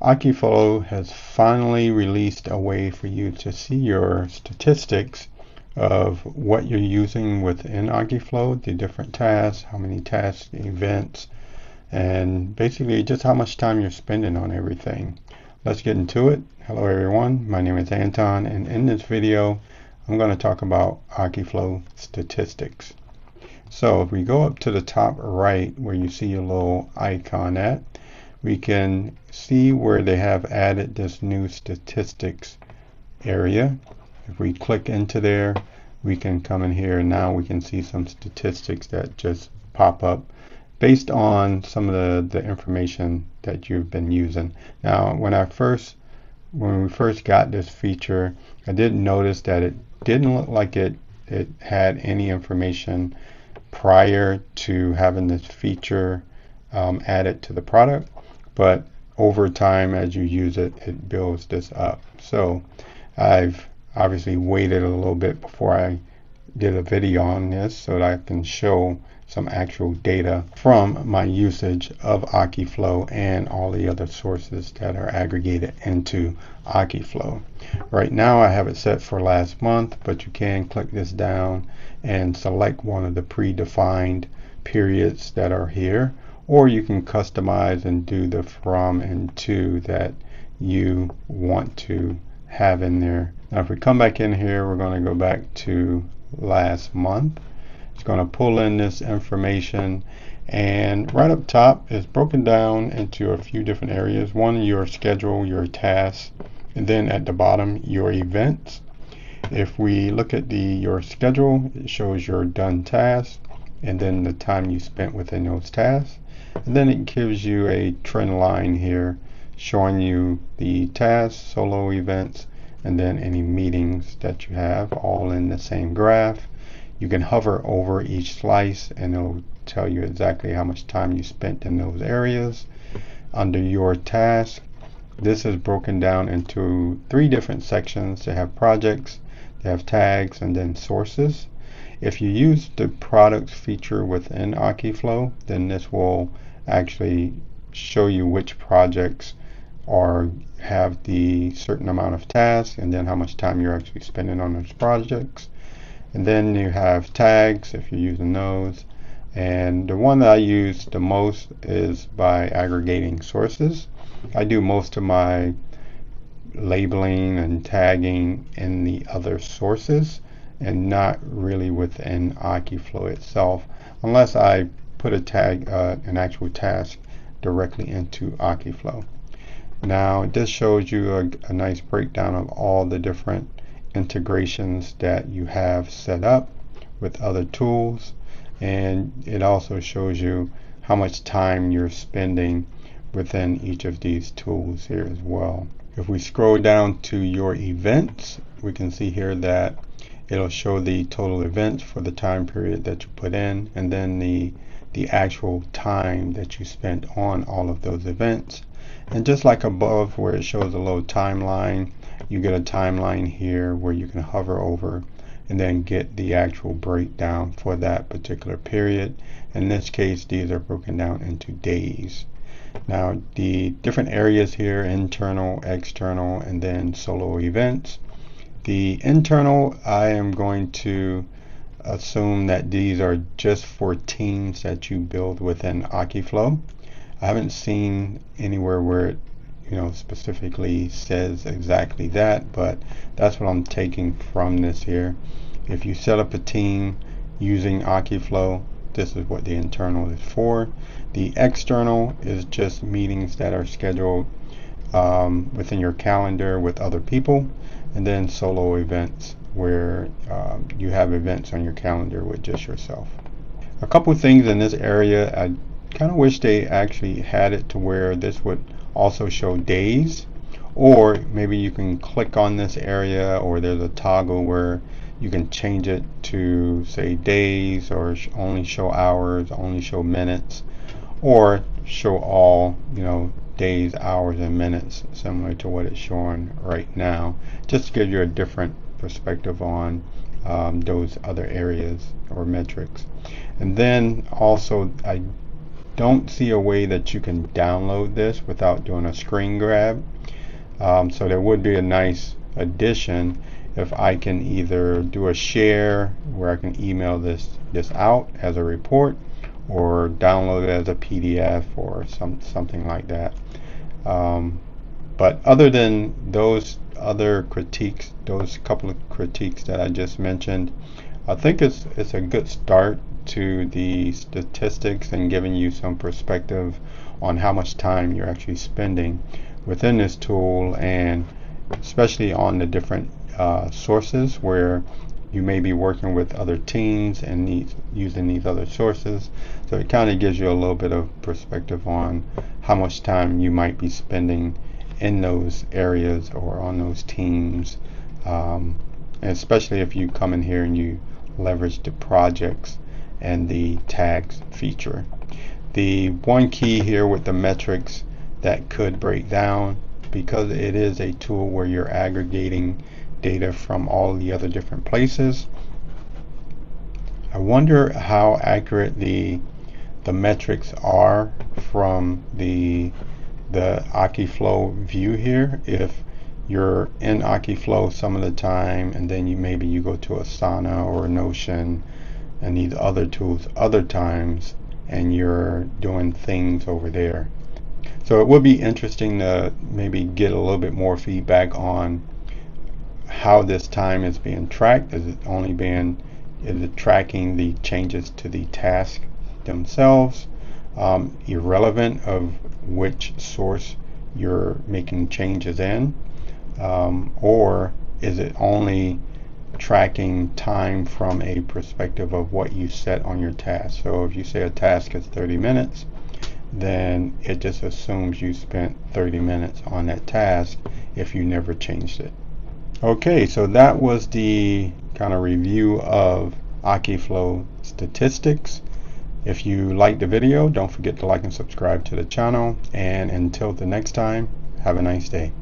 Akiflow has finally released a way for you to see your statistics of what you're using within Akiflow, the different tasks, how many tasks, events, and basically just how much time you're spending on everything. Let's get into it. Hello everyone, my name is Anton, and in this video I'm going to talk about Akiflow statistics. So if we go up to the top right where you see your little icon at, we can see where they have added this new statistics area. If we click into there, we can come in here and now we can see some statistics that just pop up based on some of the information that you've been using. Now, when we first got this feature, I did notice that it didn't look like it had any information prior to having this feature added to the product, but over time as you use it, it builds this up. So I've obviously waited a little bit before I did a video on this so that I can show some actual data from my usage of Akiflow and all the other sources that are aggregated into Akiflow. Right now I have it set for last month, but you can click this down and select one of the predefined periods that are here, or you can customize and do the from and to that you want to have in there. Now if we come back in here, we're going to go back to last month. It's going to pull in this information, and right up top is broken down into a few different areas. One, your schedule, your tasks, and then at the bottom, your events. If we look at your schedule, it shows your done tasks and then the time you spent within those tasks. And then it gives you a trend line here showing you the tasks, solo events, and then any meetings that you have all in the same graph. You can hover over each slice and it'll tell you exactly how much time you spent in those areas. Under your task, this is broken down into 3 different sections. They have projects, they have tags, and then sources. If you use the products feature within Akiflow, then this will actually show you which projects have the certain amount of tasks and then how much time you're actually spending on those projects. And then you have tags if you're using those. And the one that I use the most is by aggregating sources. I do most of my labeling and tagging in the other sources and not really within Akiflow itself, unless I put a tag, an actual task directly into Akiflow. Now this shows you a nice breakdown of all the different integrations that you have set up with other tools, and it also shows you how much time you're spending within each of these tools here as well. If we scroll down to your events, we can see here that it'll show the total events for the time period that you put in, and then the actual time that you spent on all of those events. And just like above where it shows a little timeline, you get a timeline here where you can hover over and then get the actual breakdown for that particular period. In this case, these are broken down into days. Now the different areas here, internal, external, and then solo events. The internal, I am going to assume that these are just for teams that you build within Akiflow. I haven't seen anywhere where it specifically says exactly that, but that's what I'm taking from this here. If you set up a team using Akiflow, this is what the internal is for. The external is just meetings that are scheduled within your calendar with other people, and then solo events where you have events on your calendar with just yourself. A couple things in this area, I kind of wish they actually had it to where this would also show days, or maybe you can click on this area, or there's a toggle where you can change it to say days, or only show hours, only show minutes, or show all days, hours, and minutes, similar to what it's showing right now, just to give you a different perspective on those other areas or metrics. And then also I don't see a way that you can download this without doing a screen grab. So there would be a nice addition if I can either do a share where I can email this out as a report, or download it as a PDF or something like that. But other than those other critiques, those couple of critiques that I just mentioned, I think it's a good start to the statistics and giving you some perspective on how much time you're actually spending within this tool, and especially on the different sources where you may be working with other teams and using these other sources. So it kind of gives you a little bit of perspective on how much time you might be spending in those areas or on those teams, and especially if you come in here and you leverage the projects and the tags feature. The one key here with the metrics that could break down, because it is a tool where you're aggregating data from all the other different places, I wonder how accurate the metrics are from the Akiflow view here. If you're in Akiflow some of the time, and then maybe you go to Asana or Notion and these other tools other times, and you're doing things over there. So it would be interesting to maybe get a little bit more feedback on how this time is being tracked. Is it tracking the changes to the task themselves, irrelevant of which source you're making changes in, or is it only tracking time from a perspective of what you set on your task? So if you say a task is 30 minutes, then it just assumes you spent 30 minutes on that task if you never changed it. Okay, so that was the kind of review of Akiflow statistics. If you liked the video, don't forget to like and subscribe to the channel. And until the next time, have a nice day.